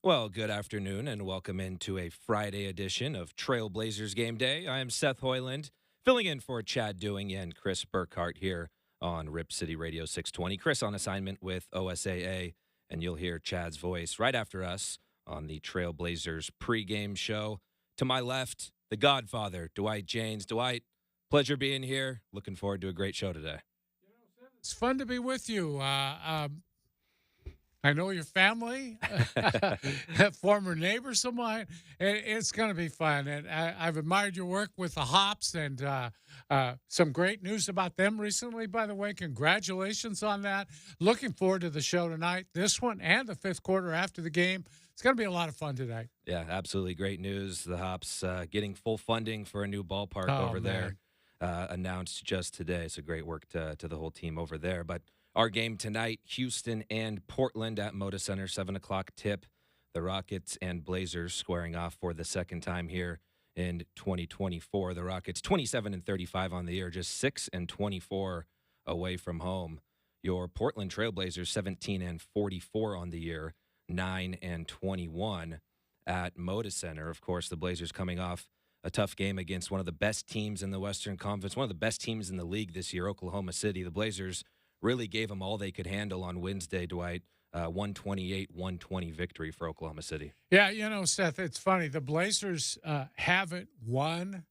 Well, good afternoon and welcome into a Friday edition of Blazers Game Day. I am Seth Hoyland, filling in for Chad Doing and Chris Burkhart here on Rip City Radio 620. Chris on assignment with OSAA, and you'll hear Chad's voice right after us on the Trailblazers pregame show. To my left, the Godfather, Dwight James. Dwight, pleasure being here. Looking forward to a great show today. It's fun to be with you. I know your family, former neighbors of mine. It's going to be fun. And I've admired your work with the Hops and some great news about them recently, by the way. Congratulations on that. Looking forward to the show tonight, this one and the fifth quarter after the game. It's going to be a lot of fun tonight. Yeah, absolutely great news. The Hops getting full funding for a new ballpark Oh, over there, man. announced just today. So great work to the whole team over there. But our game tonight, Houston and Portland at Moda Center, 7 o'clock tip. The Rockets and Blazers squaring off for the second time here in 2024. The Rockets 27 and 35 on the year, just 6 and 24 away from home. Your Portland Trailblazers 17 and 44 on the year, 9 and 21 at Moda Center. Of course, the Blazers coming off a tough game against one of the best teams in the Western Conference, one of the best teams in the league this year, Oklahoma City. The Blazers really gave them all they could handle on Wednesday, Dwight. 128-120 victory for Oklahoma City. Yeah, Seth, it's funny. The Blazers haven't won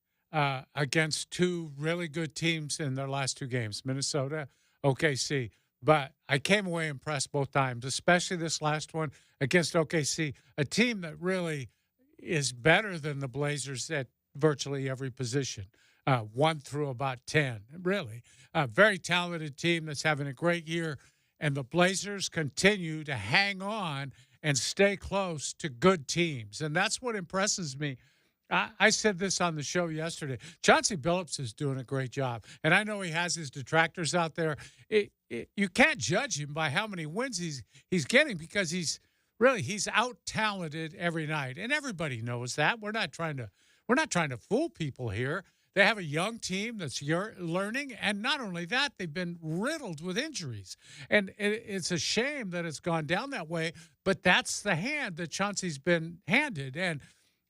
against two really good teams in their last two games, Minnesota, OKC. But I came away impressed both times, especially this last one against OKC, a team that really is better than the Blazers at virtually every position, 1 through about 10, really. A very talented team that's having a great year. And the Blazers continue to hang on and stay close to good teams. And that's what impresses me. I said this on the show yesterday. Chauncey Billups is doing a great job. And I know he has his detractors out there. You can't judge him by how many wins he's getting because he's out-talented every night. And everybody knows that. We're not trying to fool people here. They have a young team that's learning, and not only that, they've been riddled with injuries. And it's a shame that it's gone down that way, but that's the hand that Chauncey's been handed. And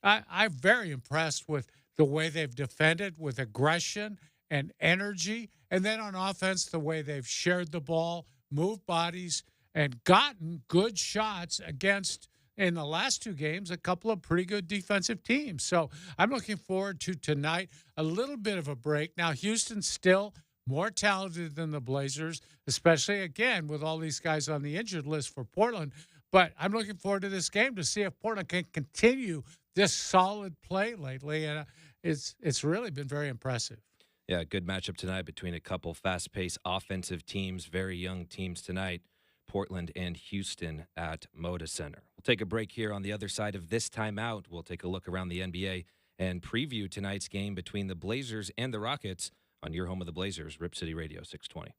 I'm very impressed with the way they've defended with aggression and energy, and then on offense, the way they've shared the ball, moved bodies, and gotten good shots against – in the last two games, a couple of pretty good defensive teams. So I'm looking forward to tonight, a little bit of a break. Now, Houston's still more talented than the Blazers, especially, again, with all these guys on the injured list for Portland. But I'm looking forward to this game to see if Portland can continue this solid play lately. And it's really been very impressive. Yeah, good matchup tonight between a couple fast-paced offensive teams, very young teams tonight. Portland and Houston at Moda Center. We'll take a break here on the other side of this timeout. We'll take a look around the NBA and preview tonight's game between the Blazers and the Rockets on your home of the Blazers, Rip City Radio 620.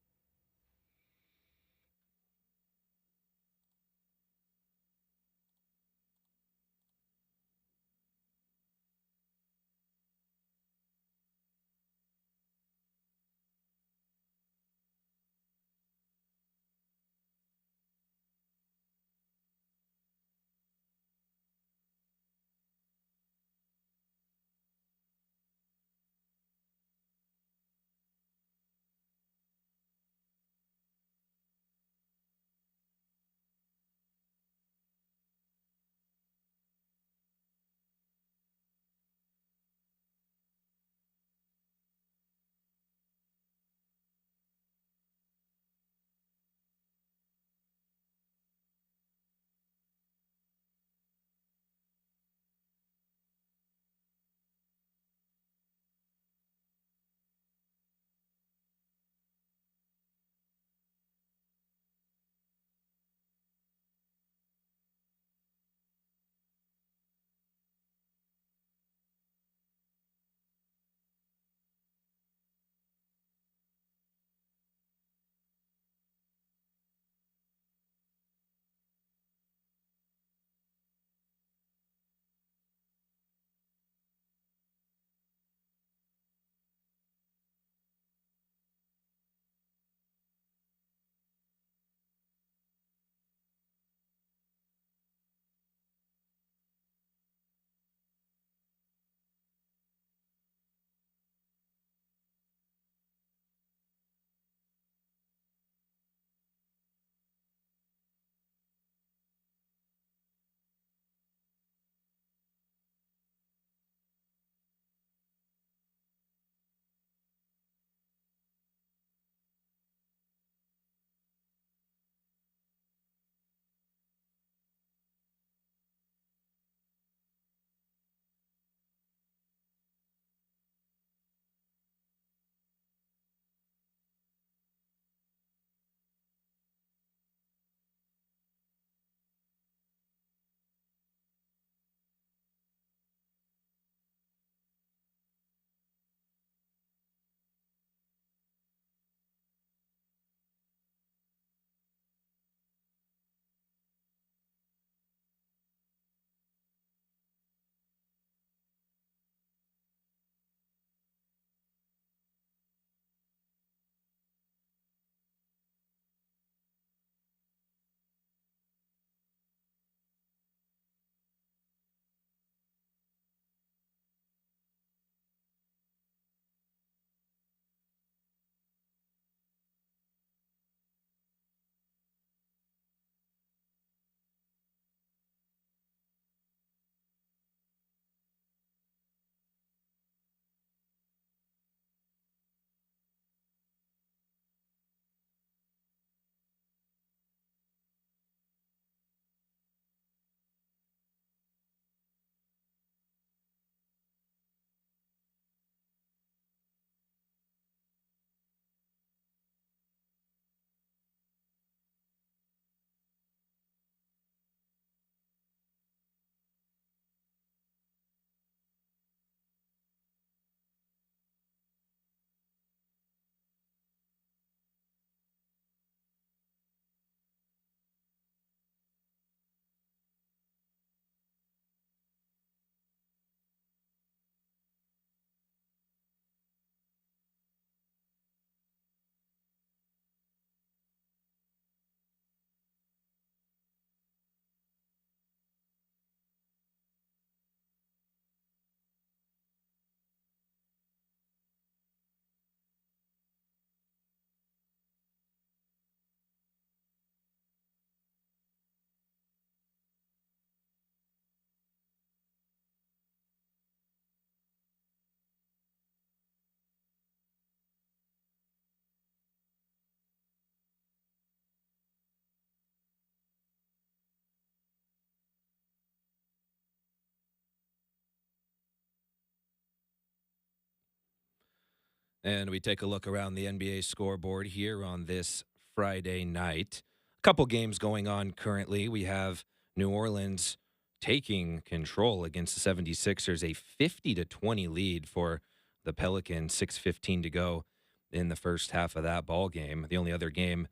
And we take a look around the NBA scoreboard here on this Friday night. A couple games going on currently. We have New Orleans taking control against the 76ers, a 50-20 lead for the Pelicans, 6:15 to go in the first half of that ball game. The only other game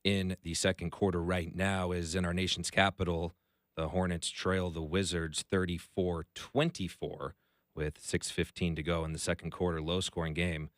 in the second quarter right now is in our nation's capital. The Hornets trail the Wizards 34-24 with 6:15 to go in the second quarter. Low-scoring game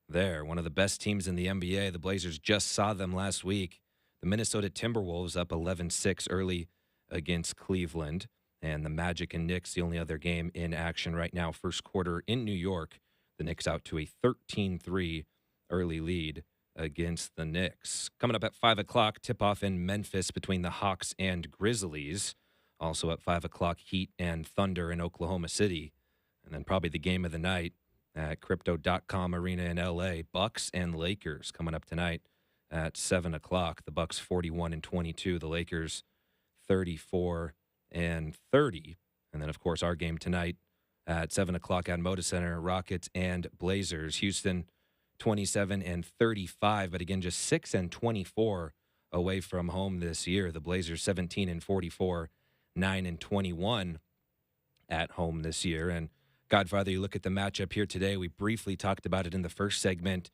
there. One of the best teams in the NBA. The Blazers just saw them last week. The Minnesota Timberwolves up 11-6 early against Cleveland. And the Magic and Knicks, the only other game in action right now. First quarter in New York. The Knicks out to a 13-3 early lead against the Knicks. Coming up at 5 o'clock, tip-off in Memphis between the Hawks and Grizzlies. Also at 5 o'clock, Heat and Thunder in Oklahoma City. And then probably the game of the night at Crypto.com Arena in L.A. Bucks and Lakers coming up tonight at 7 o'clock. The Bucks 41-22. The Lakers 34-30. And then, of course, our game tonight at 7 o'clock at Moda Center, Rockets and Blazers. Houston 27-35, but again, just 6-24 away from home this year. The Blazers 17-44, 9-21 at home this year. And Godfather, you look at the matchup here today. We briefly talked about it in the first segment.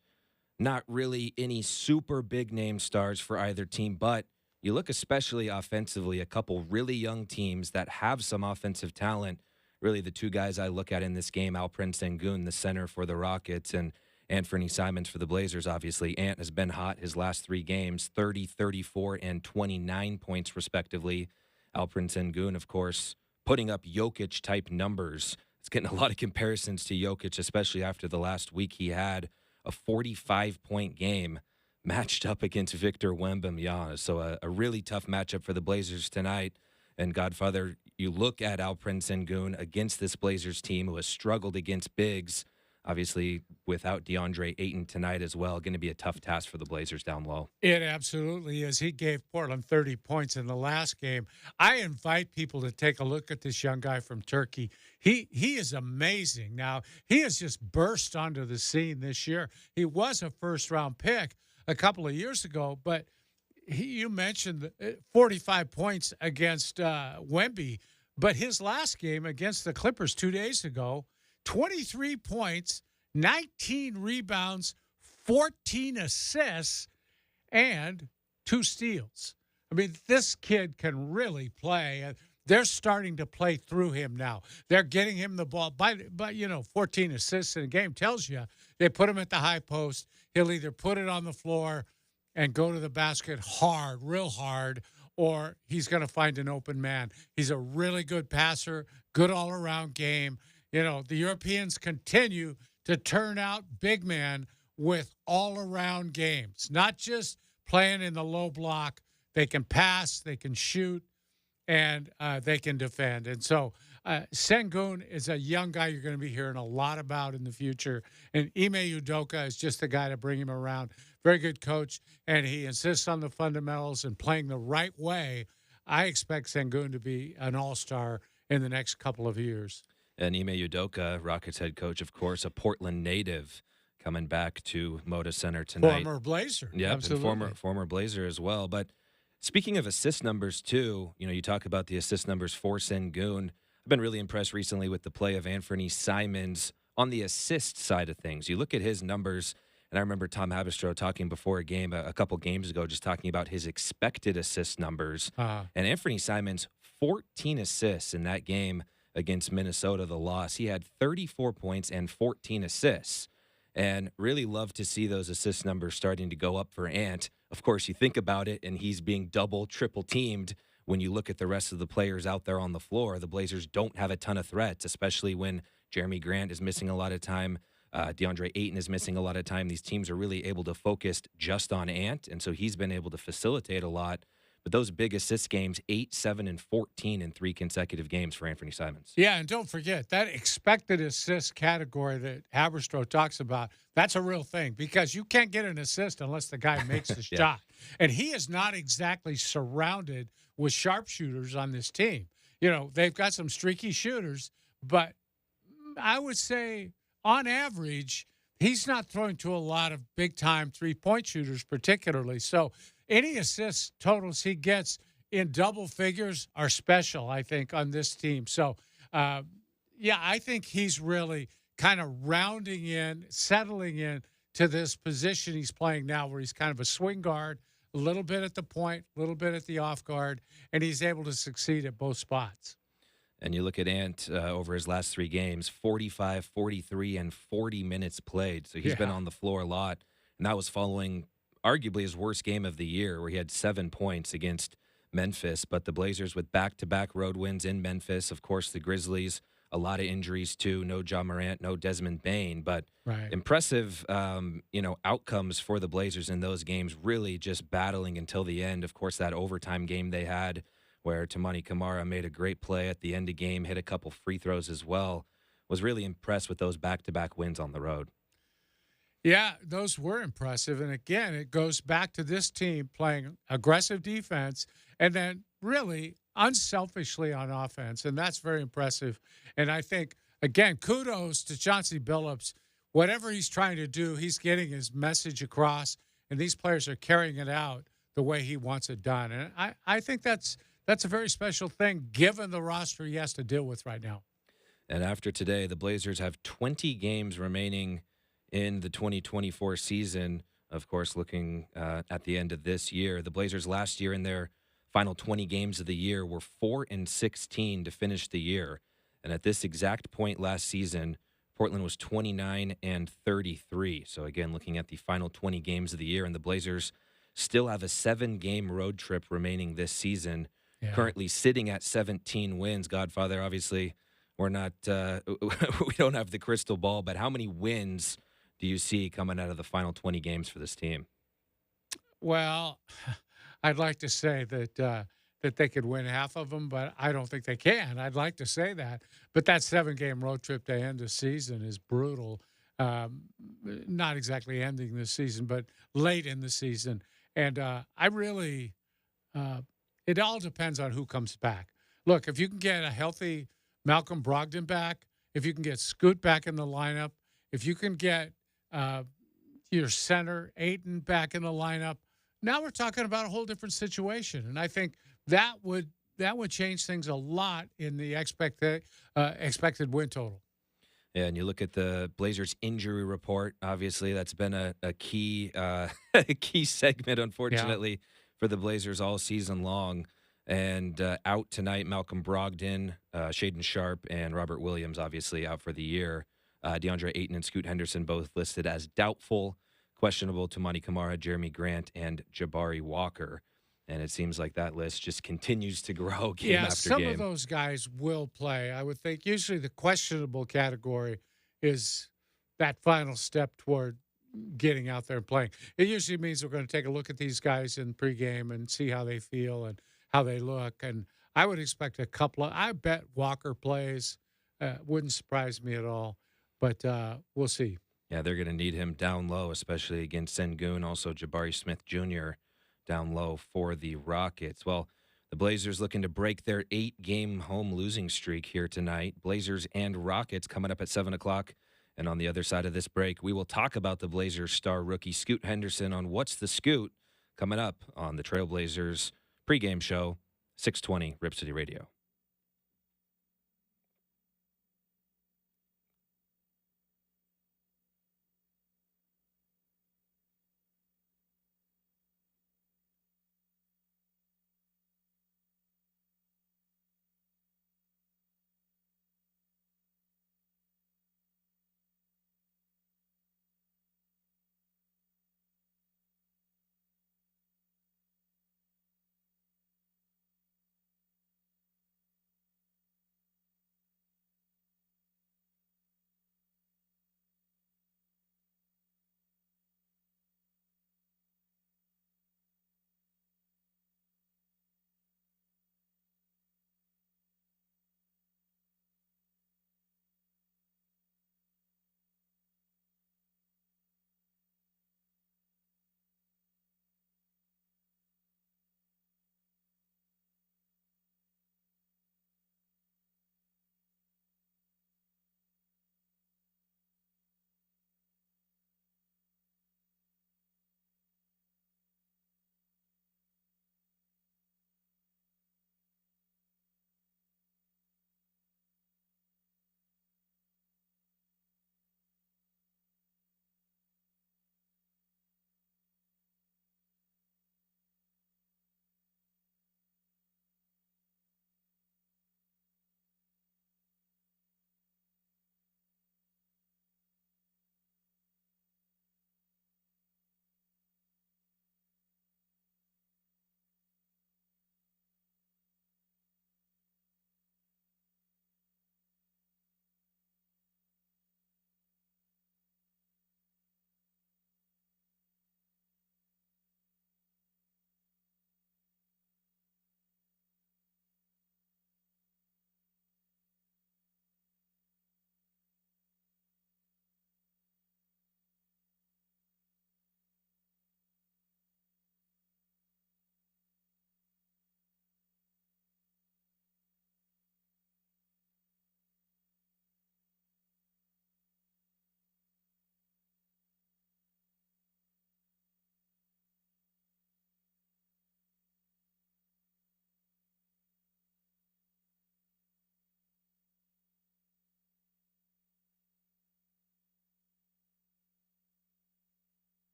Not really any super big name stars for either team, but you look especially offensively, a couple really young teams that have some offensive talent. Really the two guys I look at in this game, Alperen Sengun, the center for the Rockets, and Anthony Simons for the Blazers, obviously. Ant has been hot his last three games, 30, 34, and 29 points, respectively. Alperen Sengun, of course, putting up Jokic-type numbers. It's getting a lot of comparisons to Jokic, especially after the last week he had a 45-point game matched up against Victor Wembanyama. So a really tough matchup for the Blazers tonight. And Godfather, you look at Alperen Sengun against this Blazers team who has struggled against bigs, obviously without DeAndre Ayton tonight as well. Going to be a tough task for the Blazers down low. It absolutely is. He gave Portland 30 points in the last game. I invite people to take a look at this young guy from Turkey. He is amazing. Now, he has just burst onto the scene this year. He was a first-round pick a couple of years ago, but you mentioned 45 points against Wemby, but his last game against the Clippers 2 days ago, 23 points, 19 rebounds, 14 assists, and 2 steals. I mean, this kid can really play. They're starting to play through him now. They're getting him the ball. But 14 assists in a game tells you they put him at the high post. He'll either put it on the floor and go to the basket hard, real hard, or he's going to find an open man. He's a really good passer, good all-around game. The Europeans continue to turn out big men with all-around games, not just playing in the low block. They can pass, they can shoot, and they can defend. And so Sengun is a young guy you're going to be hearing a lot about in the future. And Ime Udoka is just the guy to bring him around. Very good coach, and he insists on the fundamentals and playing the right way. I expect Sengun to be an all-star in the next couple of years. And Ime Udoka, Rockets head coach, of course, a Portland native, coming back to Moda Center tonight. Former Blazer. Yep, absolutely. and former Blazer as well. But speaking of assist numbers, too, you talk about the assist numbers for Sengun. I've been really impressed recently with the play of Anthony Simons on the assist side of things. You look at his numbers, and I remember Tom Haberstroh talking before a game a couple games ago, just talking about his expected assist numbers. And Anthony Simons, 14 assists in that game against Minnesota, the loss. He had 34 points and 14 assists. And really love to see those assist numbers starting to go up for Ant. Of course, you think about it, and he's being double, triple teamed. When you look at the rest of the players out there on the floor, the Blazers don't have a ton of threats, especially when Jeremy Grant is missing a lot of time. DeAndre Ayton is missing a lot of time. These teams are really able to focus just on Ant, and so he's been able to facilitate a lot. But those big assist games, 8, 7, and 14 in 3 consecutive games for Anthony Simons. Yeah, and don't forget, that expected assist category that Haberstroh talks about, that's a real thing because you can't get an assist unless the guy makes the shot. And he is not exactly surrounded with sharpshooters on this team. They've got some streaky shooters, but I would say on average, he's not throwing to a lot of big-time three-point shooters particularly. So any assist totals he gets in double figures are special, I think, on this team. So, uh, yeah, I think he's really kind of rounding in, settling in to this position he's playing now where he's kind of a swing guard, a little bit at the point, a little bit at the off guard, and he's able to succeed at both spots. And you look at Ant over his last 3 games, 45, 43, and 40 minutes played. So he's been Yeah. on the floor a lot. And that was following arguably his worst game of the year, where he had 7 points against Memphis. But the Blazers with back-to-back road wins in Memphis. Of course, the Grizzlies, a lot of injuries too. No Ja Morant, no Desmond Bane. But Right. impressive, outcomes for the Blazers in those games, really just battling until the end. Of course, that overtime game they had where Tamani Kamara made a great play at the end of game, hit a couple free throws as well. Was really impressed with those back-to-back wins on the road. Yeah, those were impressive. And again, it goes back to this team playing aggressive defense and then really unselfishly on offense. And that's very impressive. And I think, again, kudos to Chauncey Billups. Whatever he's trying to do, he's getting his message across, and these players are carrying it out the way he wants it done. And I think that's a very special thing given the roster he has to deal with right now. And after today, the Blazers have 20 games remaining in the 2024 season. Of course, looking at the end of this year, the Blazers last year in their final 20 games of the year were 4-16 to finish the year. And at this exact point last season, Portland was 29-33. So again, looking at the final 20 games of the year, and the Blazers still have a 7-game road trip remaining this season. Yeah. Currently sitting at 17 wins. Godfather, obviously, we're not, we don't have the crystal ball, but how many wins do you see coming out of the final 20 games for this team? Well, I'd like to say that they could win half of them, but I don't think they can. I'd like to say that, but that 7-game road trip to end the season is brutal. Not exactly ending the season, but late in the season, and I really, it all depends on who comes back. Look, if you can get a healthy Malcolm Brogdon back, if you can get Scoot back in the lineup, if you can get uh, your center Aiton back in the lineup, now we're talking about a whole different situation. And I think that would change things a lot in the expected win total. Yeah, and you look at the Blazers injury report. Obviously, that's been a key a key segment, unfortunately, for the Blazers all season long. And out tonight, Malcolm Brogdon, Shaden Sharp, and Robert Williams, obviously, out for the year. DeAndre Ayton and Scoot Henderson both listed as doubtful. Questionable Tamani Kamara, Jeremy Grant, and Jabari Walker. And it seems like that list just continues to grow game after some game. of those guys will play. I would think usually the questionable category is that final step toward getting out there and playing. It usually means we're going to take a look at these guys in pregame and see how they feel and how they look. And I would expect a couple of, I bet Walker plays. Wouldn't surprise me at all, but we'll see. Yeah, they're going to need him down low, especially against Sengun. Also, Jabari Smith Jr. down low for the Rockets. Well, the Blazers looking to break their 8-game home losing streak here tonight. Blazers and Rockets coming up at 7 o'clock. And on the other side of this break, we will talk about the Blazers star rookie Scoot Henderson on What's the Scoot coming up on the Trailblazers pregame show, 620 Rip City Radio.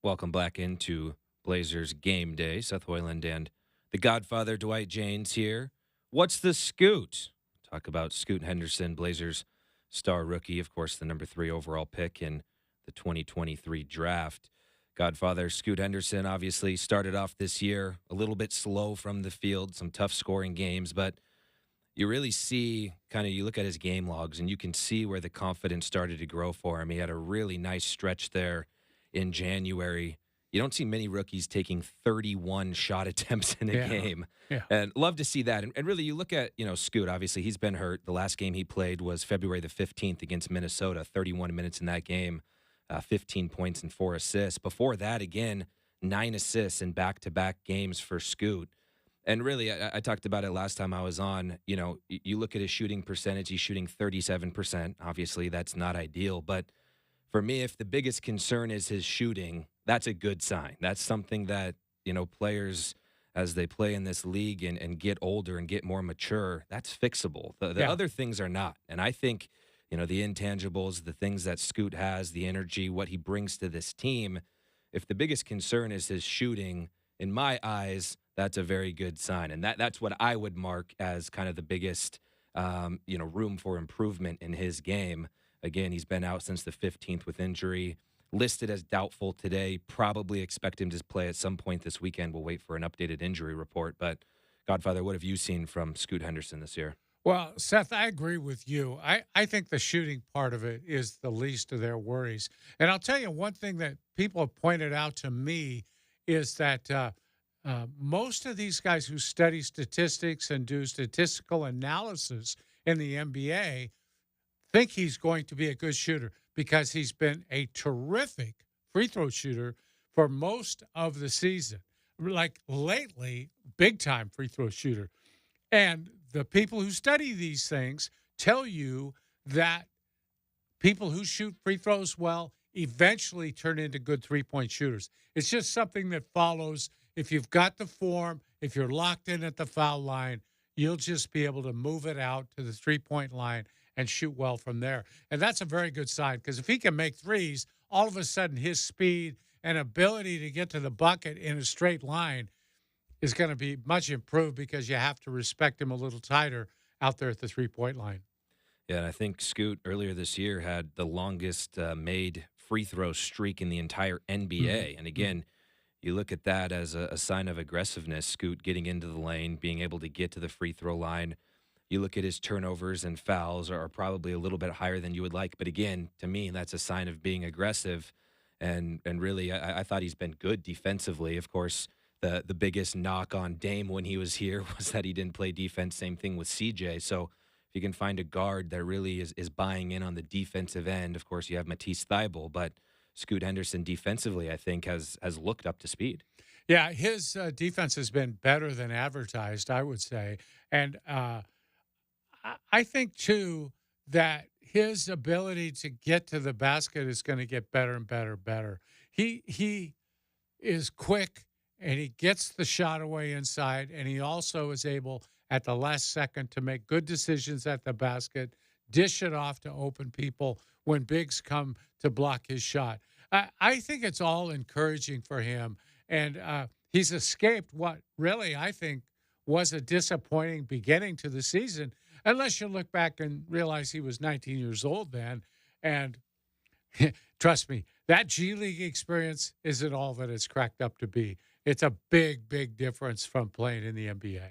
Welcome back into Blazers Game Day. Seth Hoyland and the Godfather Dwight James here. What's the scoot? Talk about Scoot Henderson, Blazers star rookie, of course, the number 3 overall pick in the 2023 draft. Godfather Scoot Henderson obviously started off this year a little bit slow from the field, some tough scoring games, but you really see you look at his game logs and you can see where the confidence started to grow for him. He had a really nice stretch there in January. You don't see many rookies taking 31 shot attempts in a game. Yeah. And love to see that. And really, you look at, Scoot, obviously, he's been hurt. The last game he played was February the 15th against Minnesota, 31 minutes in that game, 15 points and 4 assists. Before that, again, 9 assists in back-to-back games for Scoot. And really, I talked about it last time I was on. You look at his shooting percentage, he's shooting 37%. Obviously, that's not ideal. But for me, if the biggest concern is his shooting, that's a good sign. That's something that, players, as they play in this league and get older and get more mature, that's fixable. The other things are not. And I think, the intangibles, the things that Scoot has, the energy, what he brings to this team, if the biggest concern is his shooting, in my eyes, that's a very good sign. And that's what I would mark as kind of the biggest, room for improvement in his game. Again, he's been out since the 15th with injury, listed as doubtful today. Probably expect him to play at some point this weekend. We'll wait for an updated injury report. But, Godfather, what have you seen from Scoot Henderson this year? Well, Seth, I agree with you. I think the shooting part of it is the least of their worries. And I'll tell you one thing that people have pointed out to me is that most of these guys who study statistics and do statistical analysis in the NBA think he's going to be a good shooter because he's been a terrific free throw shooter for most of the season. Like lately, big time free throw shooter. And the people who study these things tell you that people who shoot free throws well eventually turn into good three-point shooters. It's just something that follows. If you've got the form, if you're locked in at the foul line, you'll just be able to move it out to the three-point line and shoot well from there. And that's a very good sign because if he can make threes, all of a sudden his speed and ability to get to the bucket in a straight line is going to be much improved because you have to respect him a little tighter out there at the three-point line. Yeah, and I think Scoot earlier this year had the longest made free throw streak in the entire NBA. Mm-hmm. And again, you look at that as a sign of aggressiveness, Scoot getting into the lane, being able to get to the free throw line. You look at his turnovers and fouls are probably a little bit higher than you would like. But again, to me, that's a sign of being aggressive. And really, I thought he's been good defensively. Of course, the biggest knock on Dame when he was here was that he didn't play defense. Same thing with CJ. So if you can find a guard that really is buying in on the defensive end, of course, you have Matisse Thybulle. But Scoot Henderson defensively, I think, has looked up to speed. Yeah, his defense has been better than advertised, I would say. And I think, too, that his ability to get to the basket is going to get better and better and better. He is quick, and he gets the shot away inside, and he also is able at the last second to make good decisions at the basket, dish it off to open people when bigs come to block his shot. I think it's all encouraging for him, and he's escaped what really I think was a disappointing beginning to the season, unless you look back and realize he was 19 years old then. And trust me, that G League experience isn't all that it's cracked up to be. It's a big, big difference from playing in the NBA.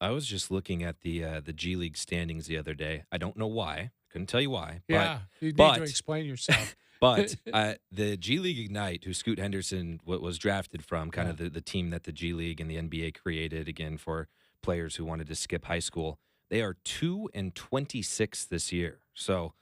I was just looking at the G League standings the other day. I don't know why. Couldn't tell you why. Yeah, you need to explain yourself. But the G League Ignite, who Scoot Henderson was drafted from, kind of the team that the G League and the NBA created, again, for players who wanted to skip high school, they are 2-26 this year. So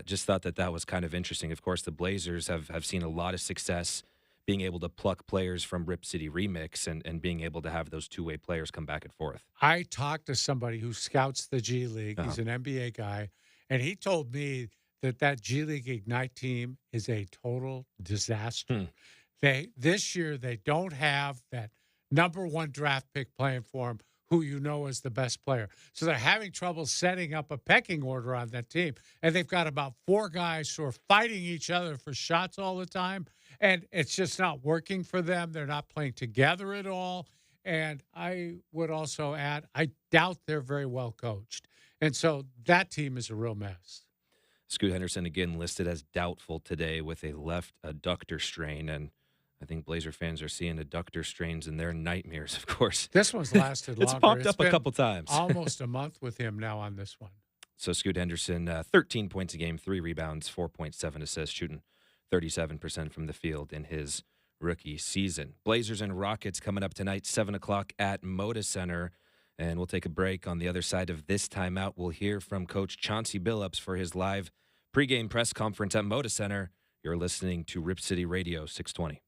just thought that was kind of interesting. Of course, the Blazers have seen a lot of success being able to pluck players from Rip City Remix and being able to have those two-way players come back and forth. I talked to somebody who scouts the G League. He's an NBA guy, and he told me that G League Ignite team is a total disaster. This year they don't have that number one draft pick playing for them who you know is the best player. So they're having trouble setting up a pecking order on that team. And they've got about four guys who are fighting each other for shots all the time. And it's just not working for them. They're not playing together at all. And I would also add, I doubt they're very well coached. And so that team is a real mess. Scoot Henderson again listed as doubtful today with a left adductor strain, and I think Blazer fans are seeing adductor strains in their nightmares. Of course, This one's lasted it's longer. popped It's up a been couple times. almost a month with him now on this one. So Scoot Henderson, 13 points a game, 3 rebounds, 4.7 assists, shooting 37% from the field in his rookie season. Blazers and Rockets coming up tonight, 7 o'clock at Moda Center. And we'll take a break. On the other side of this timeout, we'll hear from Coach Chauncey Billups for his live pregame press conference at Moda Center. You're listening to Rip City Radio 620.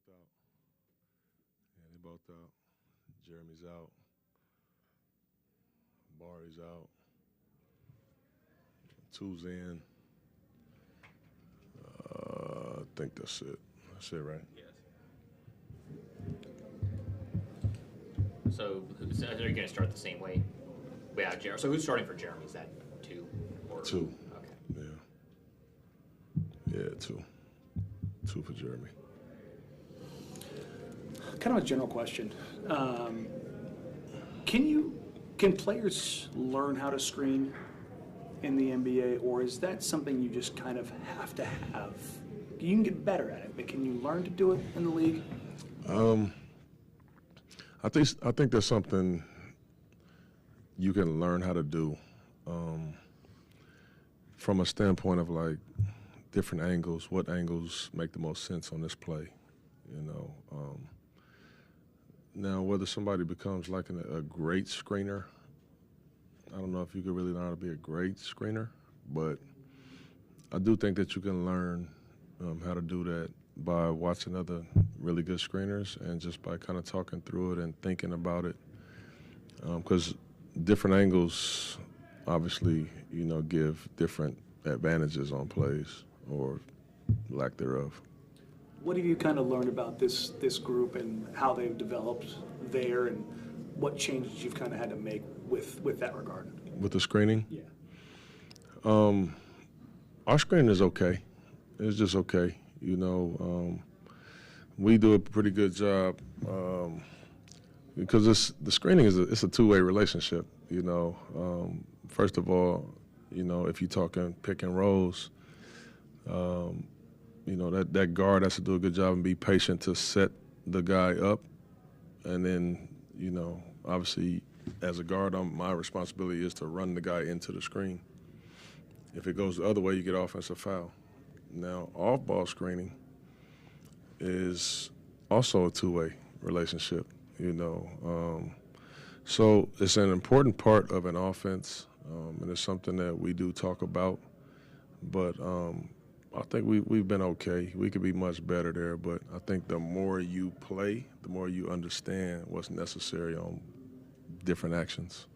both out. Yeah, they both out. Jeremy's out. Bari's out. Two's in. I think that's it. That's it, right? Yes. So are you going to start the same way without Jeremy? So who's starting for Jeremy? Is that two? Or? Two. Okay. Yeah, two. Two for Jeremy. Kind of a general question. Can players learn how to screen in the NBA, or is that something you just kind of have to have? You can get better at it, but can you learn to do it in the league? I think that's something you can learn how to do from a standpoint of like different angles. What angles make the most sense on this play? You know. Now, whether somebody becomes like a great screener, I don't know if you could really learn how to be a great screener, but I do think that you can learn how to do that by watching other really good screeners and just by kind of talking through it and thinking about it. Because different angles obviously, give different advantages on plays or lack thereof. What have you kind of learned about this group and how they've developed there, and what changes you've kind of had to make with that regard? With the screening? Yeah. Our screening is okay. It's just okay. We do a pretty good job because the screening is a two-way relationship. First of all, if you're talking pick and rolls, that guard has to do a good job and be patient to set the guy up. And then, obviously, as a guard, my responsibility is to run the guy into the screen. If it goes the other way, you get offensive foul. Now, off-ball screening is also a two-way relationship, So it's an important part of an offense, and it's something that we do talk about. But I think we've been okay. We could be much better there, but I think the more you play, the more you understand what's necessary on different actions.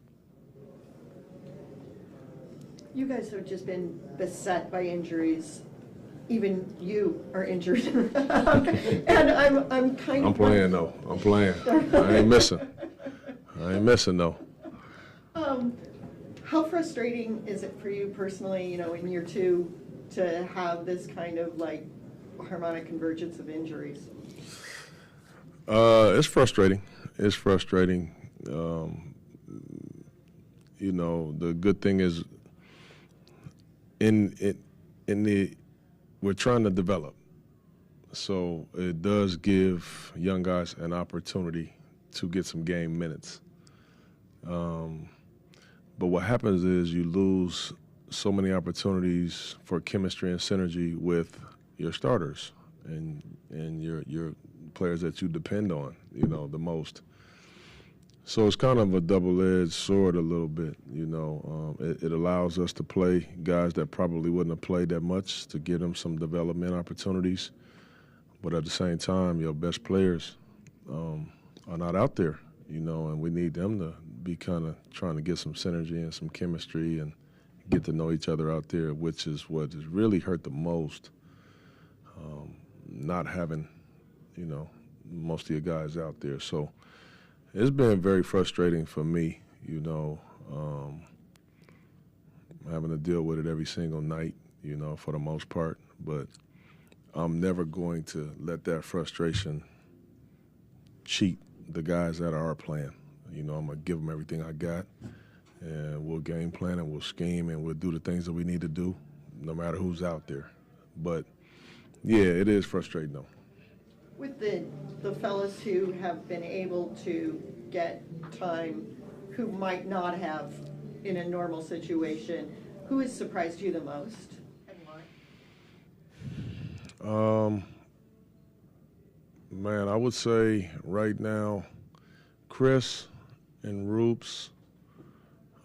You guys have just been beset by injuries. Even you are injured. And I'm kind of... I'm playing, though. I'm playing. I ain't missing. though. How frustrating is it for you personally, in year two, to have this kind of like harmonic convergence of injuries? It's frustrating. It's frustrating. The good thing is we're trying to develop. So it does give young guys an opportunity to get some game minutes. But what happens is you lose so many opportunities for chemistry and synergy with your starters and your players that you depend on, the most. So it's kind of a double-edged sword a little bit, It allows us to play guys that probably wouldn't have played that much to give them some development opportunities. But at the same time, your best players are not out there, and we need them to be kind of trying to get some synergy and some chemistry and get to know each other out there, which is what has really hurt the most, not having, most of your guys out there. So it's been very frustrating for me, having to deal with it every single night, for the most part. But I'm never going to let that frustration cheat the guys that are playing. I'm going to give them everything I got, and we'll game plan and we'll scheme and we'll do the things that we need to do no matter who's out there. But, yeah, it is frustrating, though. With the fellas who have been able to get time, who might not have in a normal situation, who has surprised you the most and why? Man, I would say right now, Chris and Roops,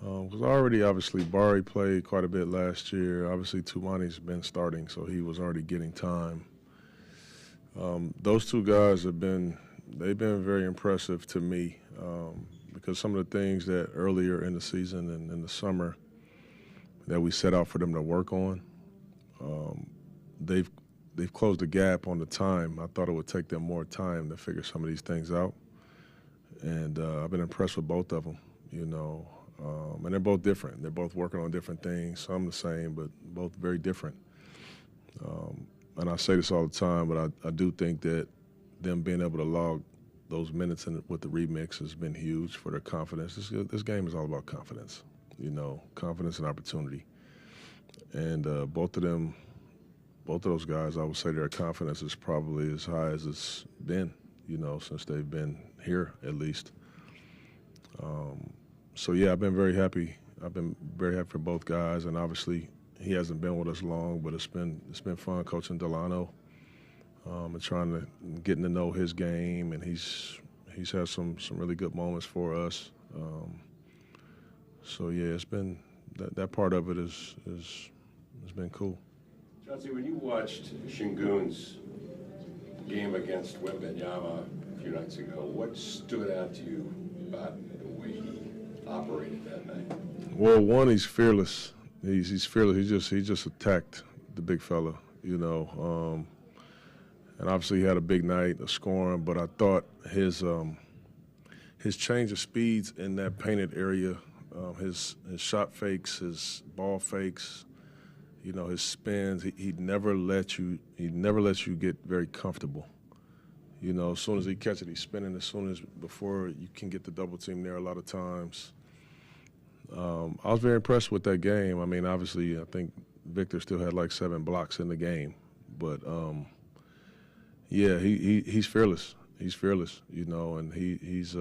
because already obviously Bari played quite a bit last year. Obviously Tumani's been starting, so he was already getting time. Those two guys they've been very impressive to me because some of the things that earlier in the season and in the summer that we set out for them to work on, they've closed the gap on the time. I thought it would take them more time to figure some of these things out, and I've been impressed with both of them. And they're both different. They're both working on different things. Some the same, but both very different. And I say this all the time, but I do think that them being able to log those minutes with the remix has been huge for their confidence. This game is all about confidence, confidence and opportunity. And both of those guys, I would say their confidence is probably as high as it's been, since they've been here at least. So, yeah, I've been very happy. I've been very happy for both guys, and obviously he hasn't been with us long, but it's been fun coaching Delano and getting to know his game, and he's had some really good moments for us. So yeah, it's been that part of it has been cool. Chauncey, when you watched Şengün's game against Wembanyama a few nights ago, what stood out to you about the way he operated that night? Well, one, he's fearless. He's fearless. He just attacked the big fella, and obviously he had a big night of scoring. But I thought his change of speeds in that painted area, his shot fakes, his ball fakes, his spins. He never lets you get very comfortable. As soon as he catches it, he's spinning. Before you can get the double team there, a lot of times. I was very impressed with that game. I mean, obviously, I think Victor still had like 7 blocks in the game, but yeah, he's fearless. He's fearless, and he's.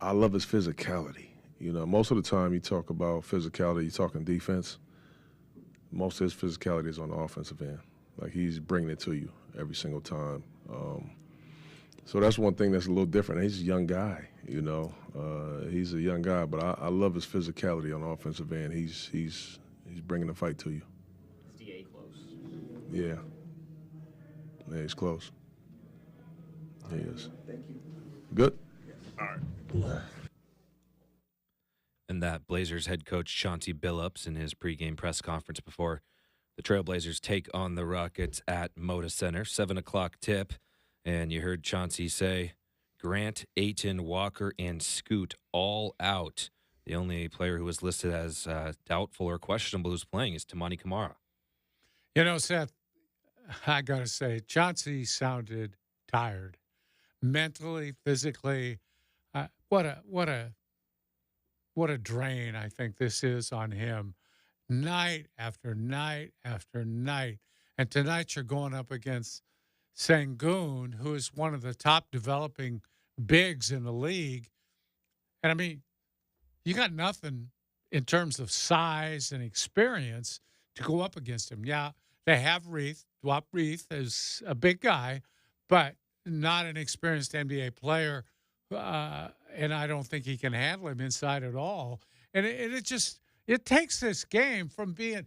I love his physicality. Most of the time you talk about physicality, you're talking defense. Most of his physicality is on the offensive end. Like he's bringing it to you every single time. So that's one thing that's a little different. He's a young guy, he's a young guy, but I love his physicality on the offensive end. He's bringing the fight to you. Is DA close? Yeah, he's close. He is. Thank you. Good? All right. And that Blazers head coach Chauncey Billups in his pregame press conference before the Trailblazers take on the Rockets at Moda Center, 7 o'clock tip. And you heard Chauncey say, Grant, Ayton, Walker, and Scoot all out. The only player who was listed as doubtful or questionable who's playing is Tamani Kamara. Seth, I got to say, Chauncey sounded tired. Mentally, physically, what a drain I think this is on him. Night after night after night. And tonight you're going up against Şengün, who is one of the top developing bigs in the league. And, I mean, you got nothing in terms of size and experience to go up against him. Yeah, they have Reith. Dwight Reith is a big guy, but not an experienced NBA player. And I don't think he can handle him inside at all. And it takes this game from being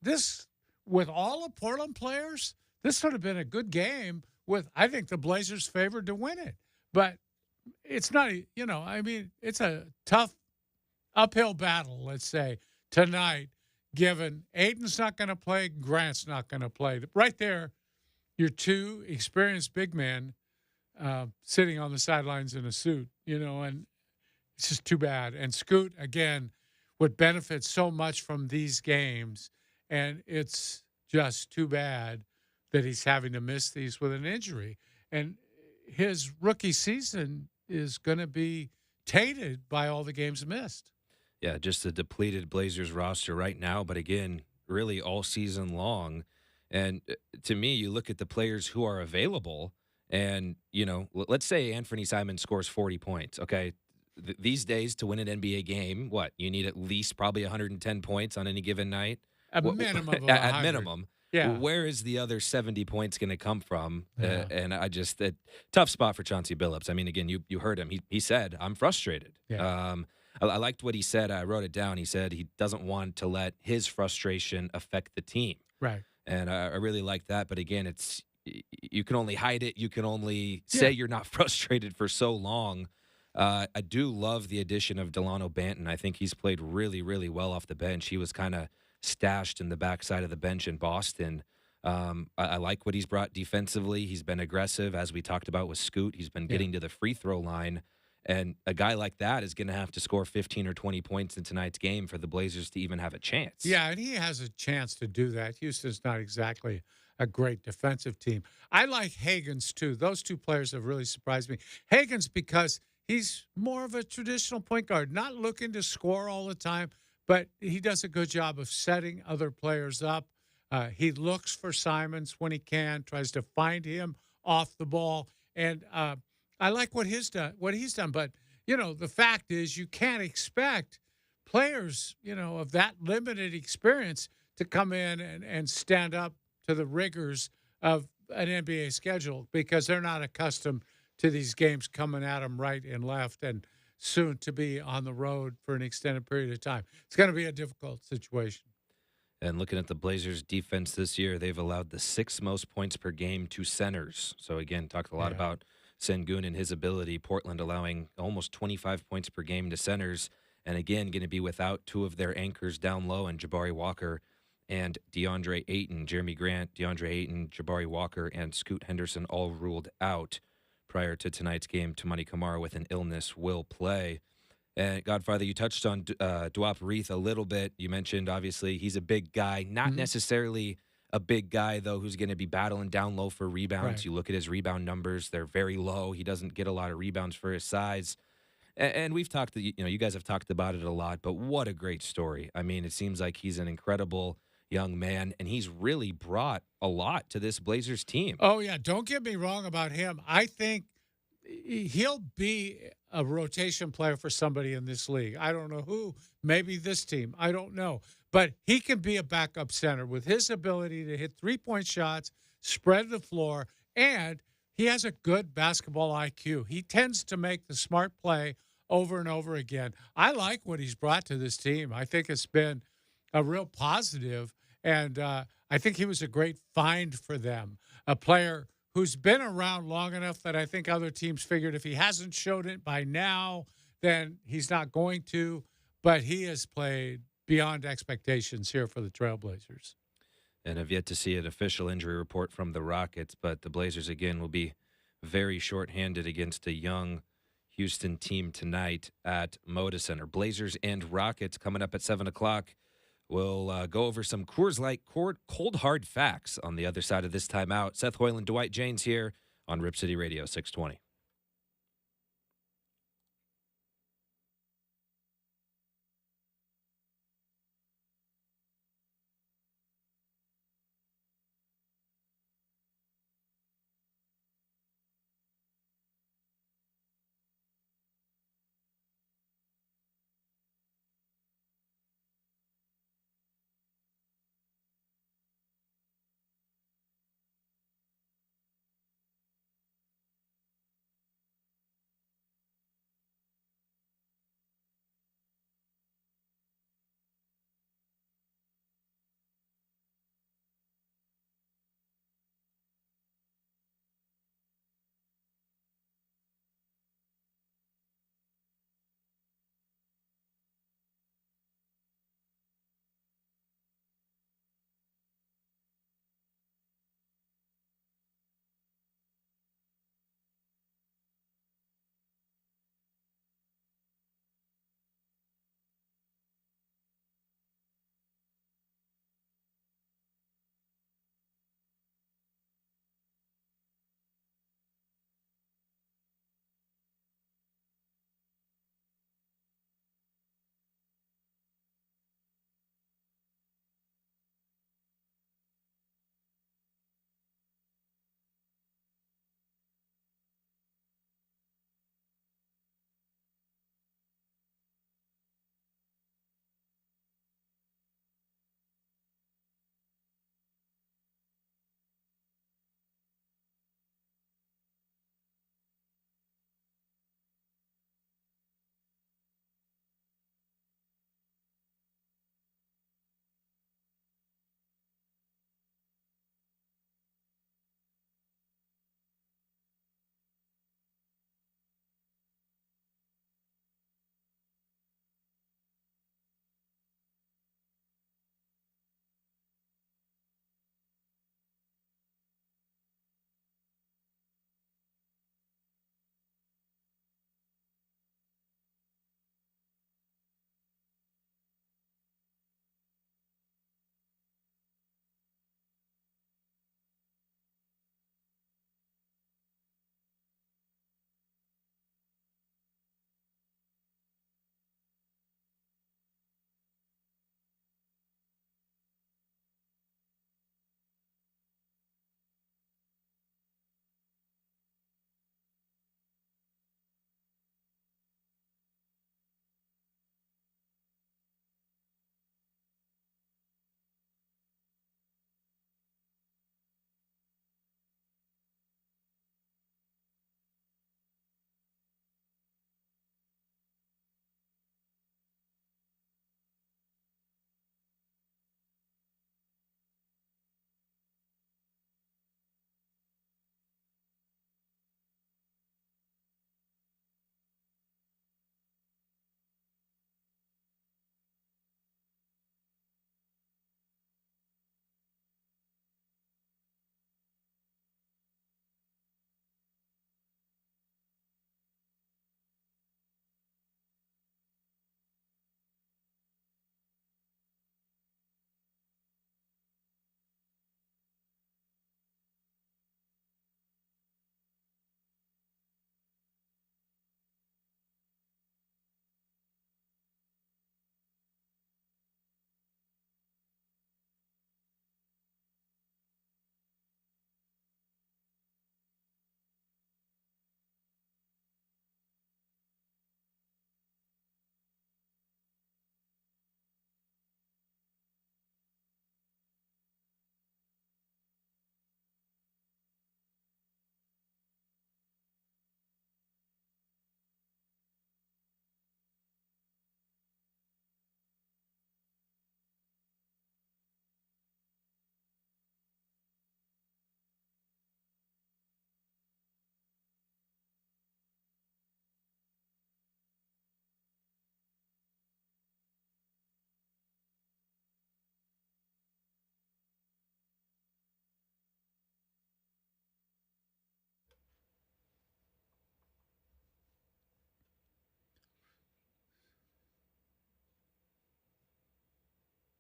this with all the Portland players. This would have been a good game with, I think, the Blazers favored to win it. But it's not, it's a tough uphill battle, let's say, tonight, given Ayton's not going to play, Grant's not going to play. Right there, your two experienced big men sitting on the sidelines in a suit, and it's just too bad. And Scoot, again, would benefit so much from these games, and it's just too bad that he's having to miss these with an injury. And his rookie season is going to be tainted by all the games missed. Yeah, just a depleted Blazers roster right now, but again, really all season long. And to me, you look at the players who are available, and, let's say Anthony Simons scores 40 points, okay? These days, to win an NBA game, you need at least probably 110 points on any given night? A minimum of 100. At minimum. Yeah. Where is the other 70 points going to come from? Yeah. And tough spot for Chauncey Billups. I mean, again, you heard him. He said, I'm frustrated. Yeah. I liked what he said. I wrote it down. He said he doesn't want to let his frustration affect the team. Right. And I really like that. But again, you can only hide it. You can only say Yeah. you're not frustrated for so long. I do love the addition of Delano Banton. I think he's played really, really well off the bench. He was kind of stashed in the backside of the bench in Boston. I like what he's brought defensively. He's been aggressive, as we talked about with Scoot. He's been Yeah. getting to the free throw line. And a guy like that is going to have to score 15 or 20 points in tonight's game for the Blazers to even have a chance. Yeah, and he has a chance to do that. Houston's not exactly a great defensive team. I like Hagens, too. Those two players have really surprised me. Hagens, because he's more of a traditional point guard, not looking to score all the time, but he does a good job of setting other players up. He looks for Simons when he can, tries to find him off the ball. And I like what he's done. But, the fact is you can't expect players, of that limited experience to come in and stand up to the rigors of an NBA schedule because they're not accustomed to these games coming at them right and left and soon to be on the road for an extended period of time. It's going to be a difficult situation. And looking at the Blazers' defense this year, they've allowed the 6th most points per game to centers. So, again, talked a lot Yeah. about Sengun and his ability. Portland allowing almost 25 points per game to centers. And, again, going to be without 2 of their anchors down low, and Jabari Walker and DeAndre Ayton. Jeremy Grant, DeAndre Ayton, Jabari Walker, and Scoot Henderson all ruled out prior to tonight's game. Tamani Kamara with an illness will play. And Godfather, you touched on Dwap Reith a little bit. You mentioned, obviously, he's a big guy, not necessarily a big guy, though, who's going to be battling down low for rebounds. Right. You look at his rebound numbers, they're very low. He doesn't get a lot of rebounds for his size. And we've talked, you guys have talked about it a lot, but what a great story. I mean, it seems like he's an incredible young man, and he's really brought a lot to this Blazers team. Oh, yeah. Don't get me wrong about him. I think he'll be a rotation player for somebody in this league. I don't know who, maybe this team. I don't know. But he can be a backup center with his ability to hit three-point shots, spread the floor, and he has a good basketball IQ. He tends to make the smart play over and over again. I like what he's brought to this team. I think it's been a real positive, and I think he was a great find for them, a player who's been around long enough that I think other teams figured if he hasn't showed it by now, then he's not going to. But he has played beyond expectations here for the Trailblazers. And have yet to see an official injury report from the Rockets, but the Blazers, again, will be very shorthanded against a young Houston team tonight at Moda Center. Blazers and Rockets coming up at 7 o'clock. We'll go over some Coors Light cold hard facts on the other side of this timeout. Seth Hoyland, Dwight James here on Rip City Radio 620.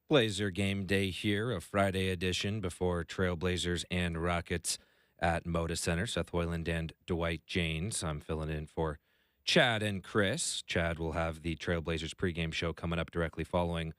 Blazer game day here, a Friday edition before Trailblazers and Rockets at Moda Center. Seth Hoyland and Dwight Janes. I'm filling in for Chad and Chris. Chad will have the Trailblazers pregame show coming up directly following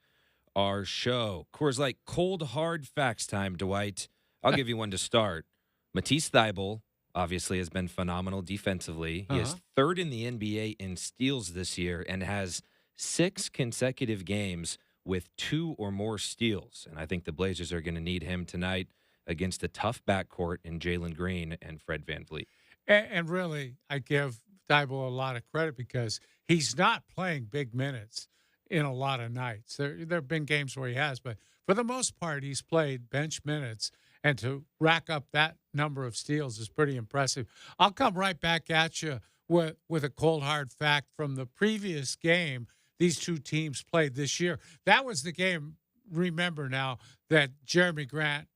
our show. Coors Light cold hard facts time, Dwight. I'll give you one to start. Matisse Thybulle obviously has been phenomenal defensively. He is third in the NBA in steals this year and has 6 consecutive games with 2 or more steals. And I think the Blazers are going to need him tonight against a tough backcourt in Jalen Green and Fred VanVleet. And really, I give Thybulle a lot of credit because he's not playing big minutes in a lot of nights. There have been games where he has, but for the most part, he's played bench minutes. And to rack up that number of steals is pretty impressive. I'll come right back at you with a cold, hard fact from the previous game these two teams played this year. That was the game, remember now, that Jeremy Grant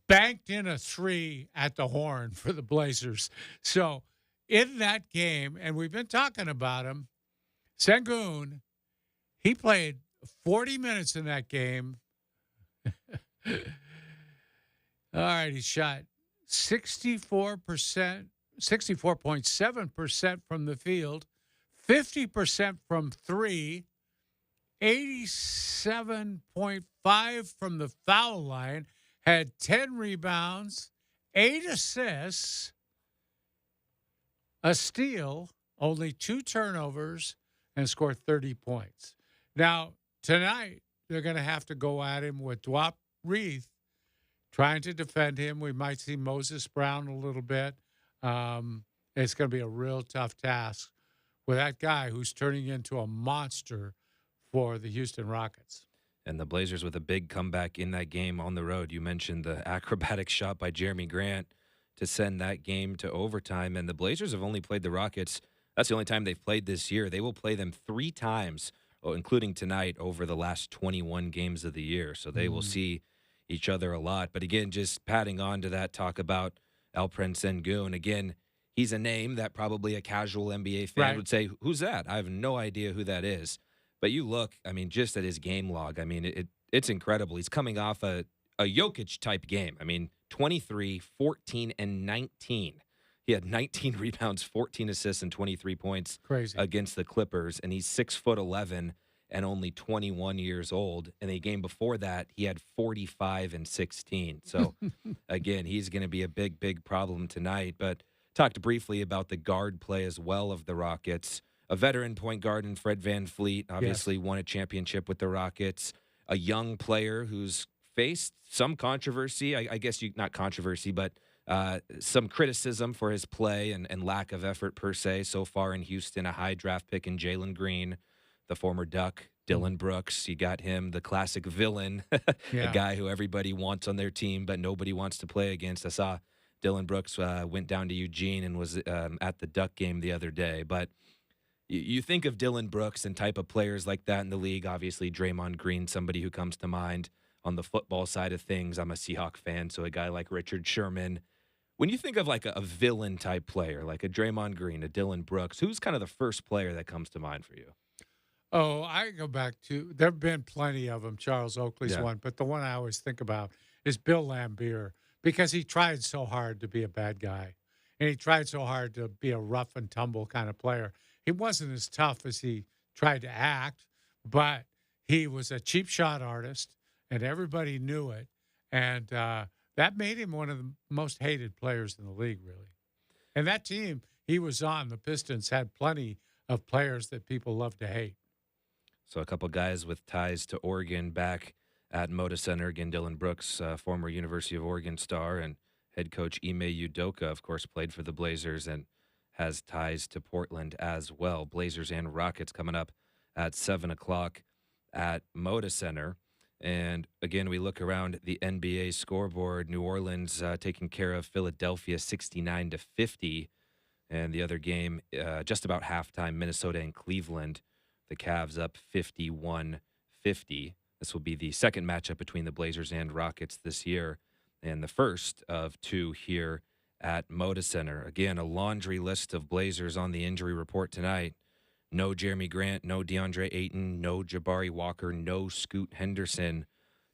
banked in a 3 at the horn for the Blazers. So in that game, and we've been talking about him, Sengun, he played 40 minutes in that game. All right, he shot 64.7% from the field, 50% from 3, 87.5 from the foul line, had 10 rebounds, 8 assists, a steal, only 2 turnovers, and scored 30 points. Now, tonight, they're going to have to go at him with Dwight Reith trying to defend him. We might see Moses Brown a little bit. It's going to be a real tough task with that guy who's turning into a monster for the Houston Rockets. And the Blazers with a big comeback in that game on the road. You mentioned the acrobatic shot by Jeremy Grant to send that game to overtime. And the Blazers have only played the Rockets. That's the only time they've played this year. They will play them 3 times, including tonight, over the last 21 games of the year. So they will see each other a lot. But again, just patting on to that talk about Alperen Sengun. Again, he's a name that probably a casual NBA fan would say, who's that? I have no idea who that is. But you look, I mean, just at his game log, I mean, it's incredible. He's coming off a Jokic-type game. I mean, 23, 14, and 19. He had 19 rebounds, 14 assists, and 23 points against the Clippers. And he's 6'11" and only 21 years old. And the game before that, he had 45 and 16. So, again, he's going to be a big, big problem tonight. But talked briefly about the guard play as well of the Rockets. A veteran point guard in Fred VanVleet, obviously won a championship with the Rockets. A young player who's faced some controversy, I guess not controversy, but some criticism for his play and lack of effort per se so far in Houston. A high draft pick in Jalen Green, the former Duck, Dylan Brooks. You got him, the classic villain, a guy who everybody wants on their team, but nobody wants to play against. I saw Dylan Brooks went down to Eugene and was at the Duck game the other day. But you think of Dylan Brooks and type of players like that in the league. Obviously, Draymond Green, somebody who comes to mind on the football side of things. I'm a Seahawk fan, so a guy like Richard Sherman. When you think of like a villain type player, like a Draymond Green, a Dylan Brooks, who's kind of the first player that comes to mind for you? Oh, I go back to, there have been plenty of them. Charles Oakley's one, but the one I always think about is Bill Laimbeer, because he tried so hard to be a bad guy, and he tried so hard to be a rough and tumble kind of player. He wasn't as tough as he tried to act, but he was a cheap shot artist, and everybody knew it. And that made him one of the most hated players in the league, really. And that team he was on, the Pistons, had plenty of players that people love to hate. So a couple guys with ties to Oregon back at Moda Center. Again, Dylan Brooks, former University of Oregon star, and head coach Ime Udoka, of course, played for the Blazers and has ties to Portland as well. Blazers and Rockets coming up at 7 o'clock at Moda Center. And again, we look around the NBA scoreboard. New Orleans taking care of Philadelphia 69-50. And the other game, just about halftime, Minnesota and Cleveland. The Cavs up 51-50. This will be the second matchup between the Blazers and Rockets this year, and the first of 2 here at Moda Center. Again, a laundry list of Blazers on the injury report tonight. No Jeremy Grant, no DeAndre Ayton, no Jabari Walker, no Scoot Henderson.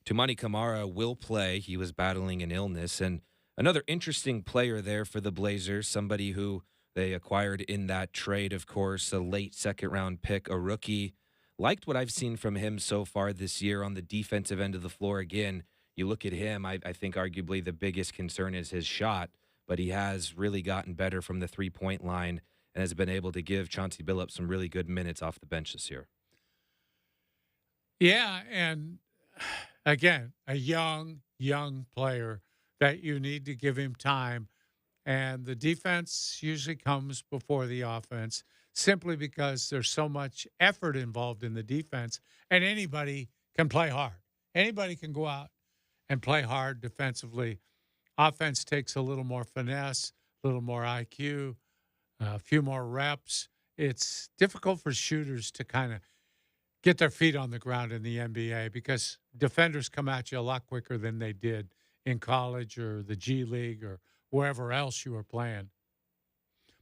Tumani Kamara will play. He was battling an illness. And another interesting player there for the Blazers, somebody who they acquired in that trade, of course, a late second-round pick, a rookie. Liked what I've seen from him so far this year on the defensive end of the floor. Again, you look at him, I think arguably the biggest concern is his shot, but he has really gotten better from the three-point line and has been able to give Chauncey Billups some really good minutes off the bench this year. Yeah, and again, a young player that you need to give him time. And the defense usually comes before the offense simply because there's so much effort involved in the defense, and anybody can play hard. Anybody can go out and play hard defensively. Offense takes a little more finesse, a little more IQ, a few more reps. It's difficult for shooters to kind of get their feet on the ground in the NBA because defenders come at you a lot quicker than they did in college or the G League or wherever else you were playing.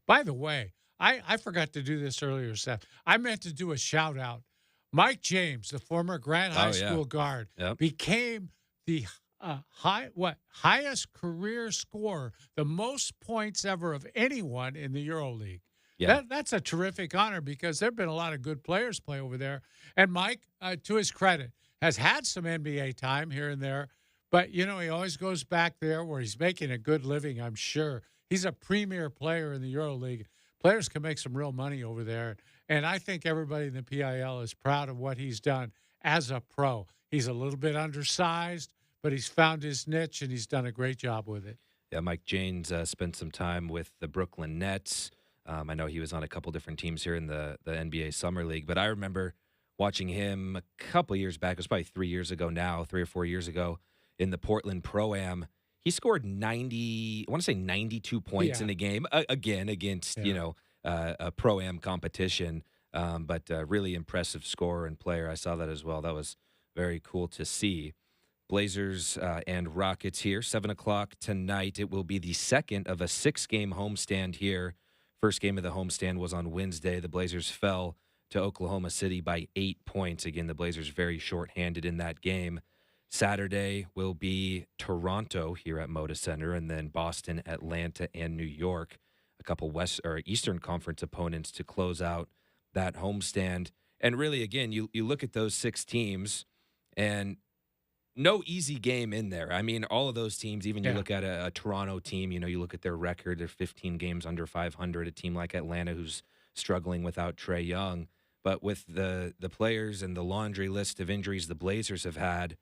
By the way, I forgot to do this earlier, Seth. I meant to do a shout out. Mike James, the former Grant High School guard, became the highest career scorer, the most points ever of anyone in the EuroLeague. Yeah. That's a terrific honor because there have been a lot of good players play over there. And Mike, to his credit, has had some NBA time here and there. But, he always goes back there where he's making a good living, I'm sure. He's a premier player in the EuroLeague. Players can make some real money over there. And I think everybody in the PIL is proud of what he's done as a pro. He's a little bit undersized, but he's found his niche, and he's done a great job with it. Yeah, Mike James spent some time with the Brooklyn Nets. I know he was on a couple different teams here in the NBA Summer League, but I remember watching him a couple years back. It was probably 3 years ago now, 3 or 4 years ago, in the Portland Pro-Am. He scored 92 points in a game, again, against, a Pro-Am competition, but really impressive scorer and player. I saw that as well. That was very cool to see. Blazers and Rockets here, 7 o'clock tonight. It will be the second of a 6-game homestand here. First game of the homestand was on Wednesday. The Blazers fell to Oklahoma City by 8 points. Again, the Blazers very shorthanded in that game. Saturday will be Toronto here at Moda Center, and then Boston, Atlanta, and New York. A couple West or Eastern Conference opponents to close out that homestand. And really, again, you look at those 6 teams, and no easy game in there. I mean, all of those teams, even you look at a Toronto team, you look at their record, they're 15 games under 500, a team like Atlanta who's struggling without Trae Young. But with the players and the laundry list of injuries the Blazers have had,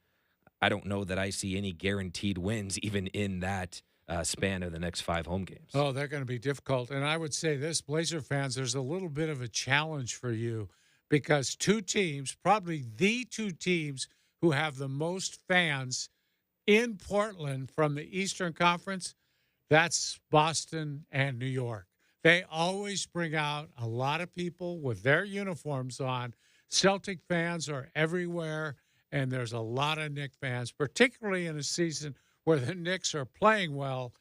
I don't know that I see any guaranteed wins even in that span of the next 5 home games. Oh, they're going to be difficult. And I would say this, Blazer fans, there's a little bit of a challenge for you because 2 teams, probably the 2 teams who have the most fans in Portland from the Eastern Conference, that's Boston and New York. They always bring out a lot of people with their uniforms on. Celtic fans are everywhere, and there's a lot of Knicks fans, particularly in a season where the Knicks are playing well.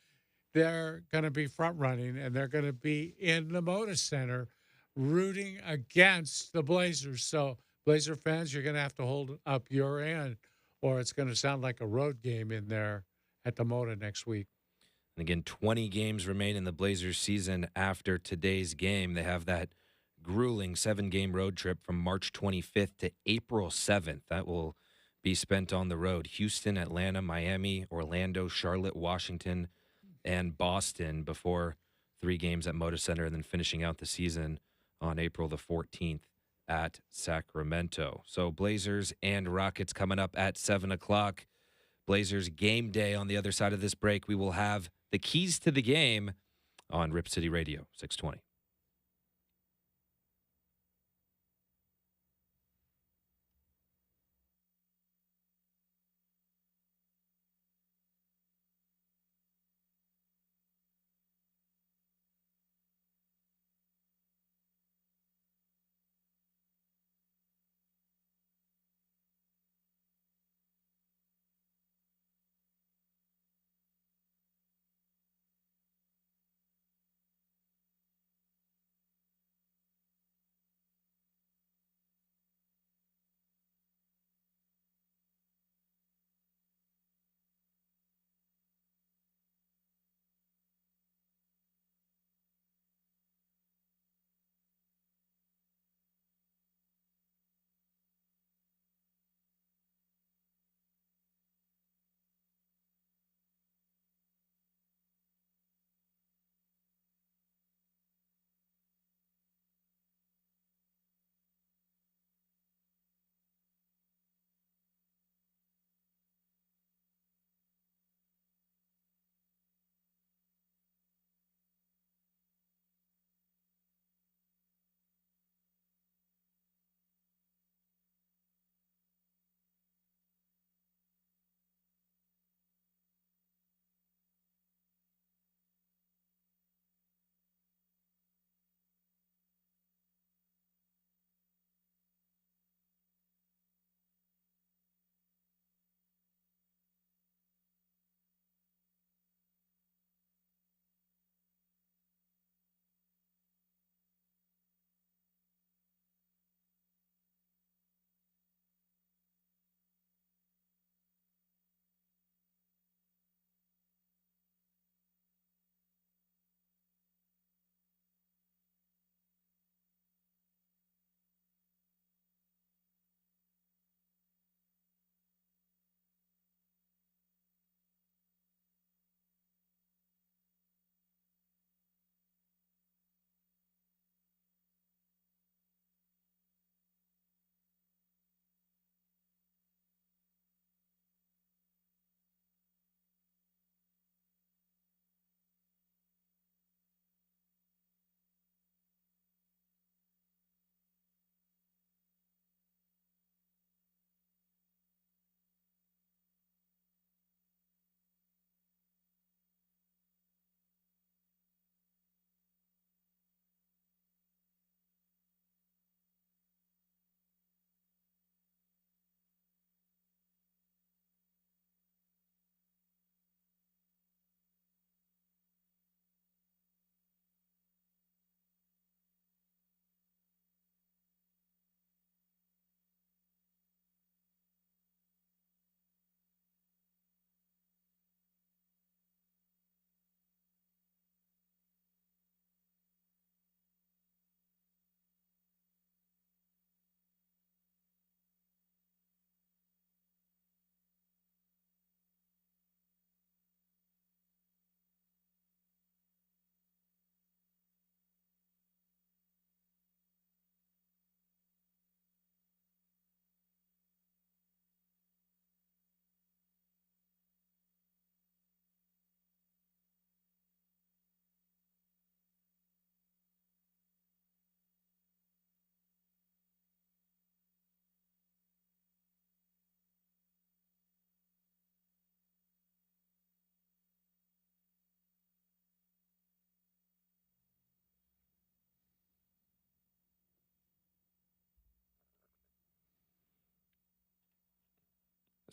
They're going to be front-running, and they're going to be in the Moda Center rooting against the Blazers. So, Blazer fans, you're going to have to hold up your end, or it's going to sound like a road game in there at the Moda next week. And again, 20 games remain in the Blazers season after today's game. They have that grueling 7-game road trip from March 25th to April 7th. That will be spent on the road. Houston, Atlanta, Miami, Orlando, Charlotte, Washington, and Boston before 3 games at Moda Center, and then finishing out the season on April the 14th at Sacramento. So Blazers and Rockets coming up at 7 o'clock. Blazers game day on the other side of this break. We will have the keys to the game on Rip City Radio, 620.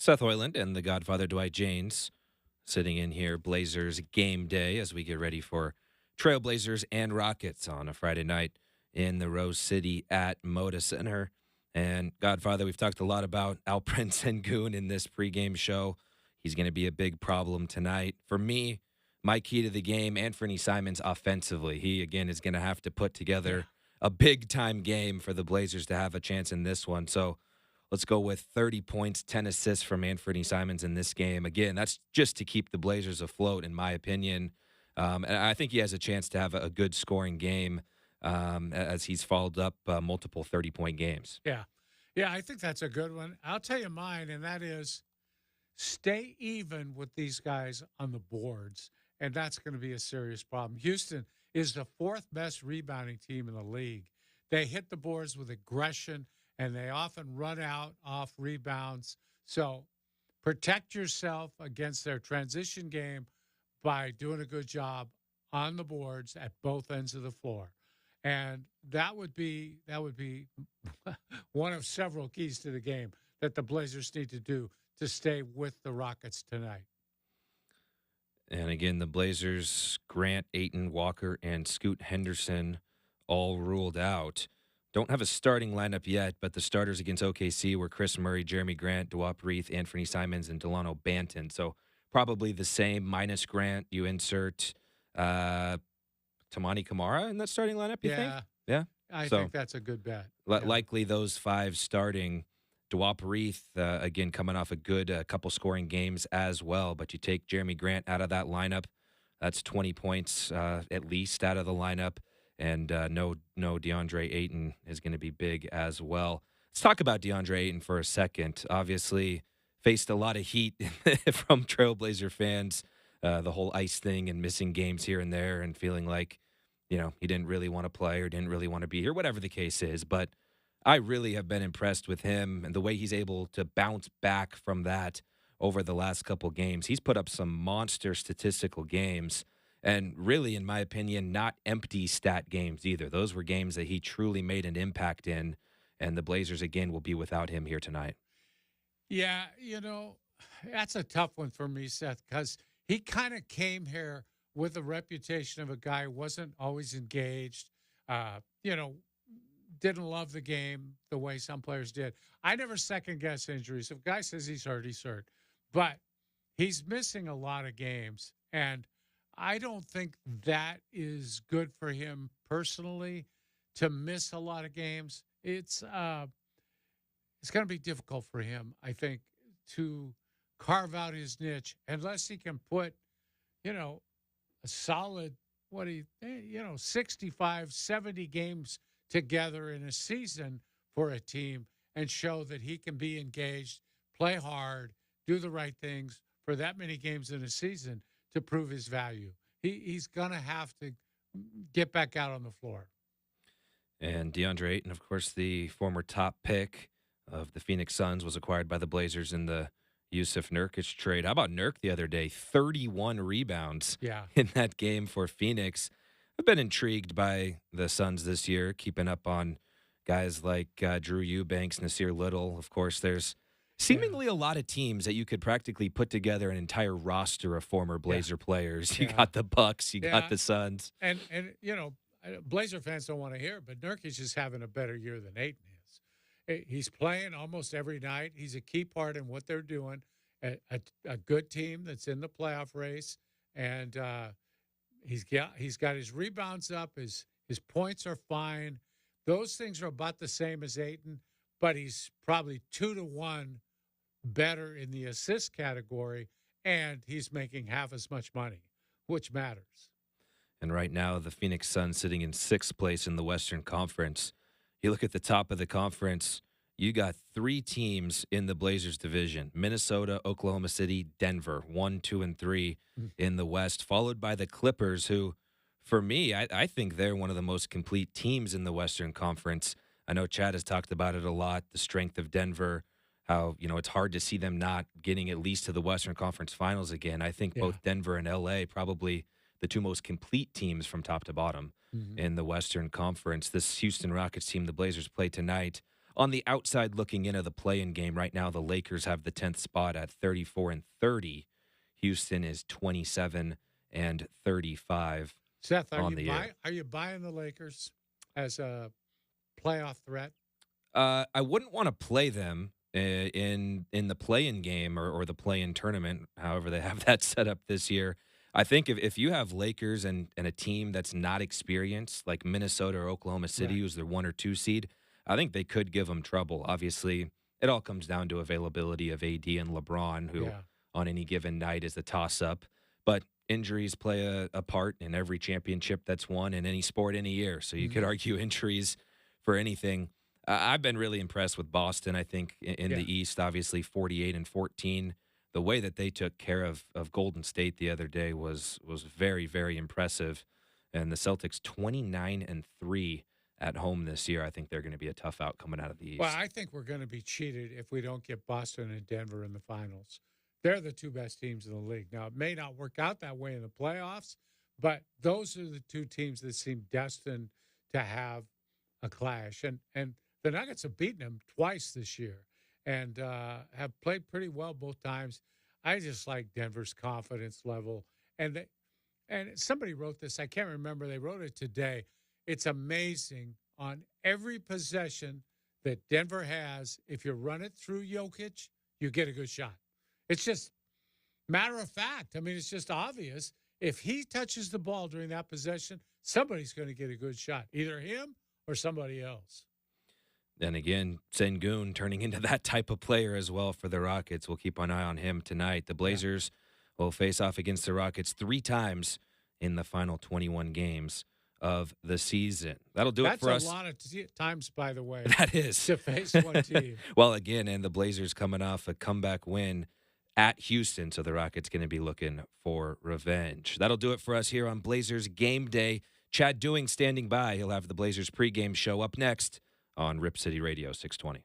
Seth Hoyland and the Godfather Dwight James sitting in here, Blazers game day, as we get ready for Trailblazers and Rockets on a Friday night in the Rose City at Moda Center. And Godfather, we've talked a lot about Alperen Sengun in this pregame show. He's going to be a big problem tonight. For me, my key to the game, Anthony Simons offensively. He, again, is going to have to put together a big-time game for the Blazers to have a chance in this one. So let's go with 30 points, 10 assists from Anthony Simons in this game. Again, that's just to keep the Blazers afloat, in my opinion. And I think he has a chance to have a good scoring game as he's followed up multiple 30-point games. Yeah. Yeah, I think that's a good one. I'll tell you mine, and that is stay even with these guys on the boards, and that's going to be a serious problem. Houston is the fourth best rebounding team in the league. They hit the boards with aggression, and they often run out off rebounds. So protect yourself against their transition game by doing a good job on the boards at both ends of the floor. And that would be one of several keys to the game that the Blazers need to do to stay with the Rockets tonight. And again, the Blazers, Grant, Ayton, Walker, and Scoot Henderson all ruled out. Don't have a starting lineup yet, but the starters against OKC were Chris Murray, Jeremy Grant, Dwight Reith, Anthony Simons, and Delano Banton. So probably the same minus Grant. You insert Tamani Kamara in that starting lineup, you think? Yeah. I think that's a good bet. Likely those five starting. Dwight Reith, again, coming off a good couple scoring games as well. But you take Jeremy Grant out of that lineup, that's 20 points at least out of the lineup. And no DeAndre Ayton is going to be big as well. Let's talk about DeAndre Ayton for a second. Obviously, faced a lot of heat from Trailblazer fans, the whole ice thing and missing games here and there and feeling like, he didn't really want to play or didn't really want to be here, whatever the case is. But I really have been impressed with him and the way he's able to bounce back from that over the last couple games. He's put up some monster statistical games. And really, in my opinion, not empty stat games either. Those were games that he truly made an impact in, and the Blazers, again, will be without him here tonight. Yeah, that's a tough one for me, Seth, because he kind of came here with a reputation of a guy who wasn't always engaged, didn't love the game the way some players did. I never second-guess injuries. If a guy says he's hurt, he's hurt. But he's missing a lot of games, and I don't think that is good for him personally to miss a lot of games. It's going to be difficult for him, I think, to carve out his niche unless he can put, a solid, 65, 70 games together in a season for a team and show that he can be engaged, play hard, do the right things for that many games in a season to prove his value. He's going to have to get back out on the floor. And DeAndre Ayton, of course, the former top pick of the Phoenix Suns, was acquired by the Blazers in the Yusuf Nurkic trade. How about Nurk the other day? 31 rebounds in that game for Phoenix. I've been intrigued by the Suns this year, keeping up on guys like Drew Eubanks, Nasir Little. Of course, there's seemingly a lot of teams that you could practically put together an entire roster of former Blazer players. You got the Bucks, you got the Suns. And Blazer fans don't want to hear it, but Nurkic is having a better year than Ayton is. He's playing almost every night. He's a key part in what they're doing. A good team that's in the playoff race, and he's got his rebounds up. His points are fine. Those things are about the same as Ayton, but he's probably 2-to-1 better in the assist category, and he's making half as much money, which matters. And right now, the Phoenix Suns sitting in 6th place in the Western Conference. You look at the top of the conference, you got 3 teams in the Blazers division: Minnesota, Oklahoma City, Denver, 1, 2, and 3 in the West, followed by the Clippers, who, for me, I think they're one of the most complete teams in the Western Conference. I know Chad has talked about it a lot, the strength of Denver, how, it's hard to see them not getting at least to the Western Conference Finals again. I think both Denver and LA probably the 2 most complete teams from top to bottom in the Western Conference. This Houston Rockets team the Blazers play tonight, on the outside looking into the play-in game right now, the Lakers have the 10th spot at 34-30. Houston is 27-35 Seth, on the year. are you buying the Lakers as a playoff threat? I wouldn't want to play them in the play-in game or the play-in tournament, however they have that set up this year. I think if you have Lakers and a team that's not experienced, like Minnesota or Oklahoma City, Right. who's their 1 or 2 seed, I think they could give them trouble. Obviously, it all comes down to availability of AD and LeBron, who Yeah. on any given night is a toss-up. But injuries play a part in every championship that's won in any sport any year. So you could argue injuries for anything. I've been really impressed with Boston. I think in the East, obviously 48-14. The way that they took care of Golden State the other day was very, very impressive. And the Celtics 29-3 at home this year. I think they're going to be a tough out coming out of the East. Well, I think we're going to be cheated if we don't get Boston and Denver in the finals. They're the two best teams in the league. Now, it may not work out that way in the playoffs, but those are the two teams that seem destined to have a clash. And the Nuggets have beaten them twice this year and have played pretty well both times. I just like Denver's confidence level. And somebody wrote this. I can't remember. They wrote it today. It's amazing on every possession that Denver has. If you run it through Jokic, you get a good shot. It's just matter of fact. I mean, it's just obvious. If he touches the ball during that possession, somebody's going to get a good shot, either him or somebody else. And again, Sengun turning into that type of player as well for the Rockets. We'll keep an eye on him tonight. The Blazers will face off against the Rockets 3 times in the final 21 games of the season. That'll do it for us. That's a lot of times, by the way. That is. To face one team. Well, again, and the Blazers coming off a comeback win at Houston, so the Rockets going to be looking for revenge. That'll do it for us here on Blazers Game Day. Chad Doing standing by. He'll have the Blazers pregame show up next on Rip City Radio 620.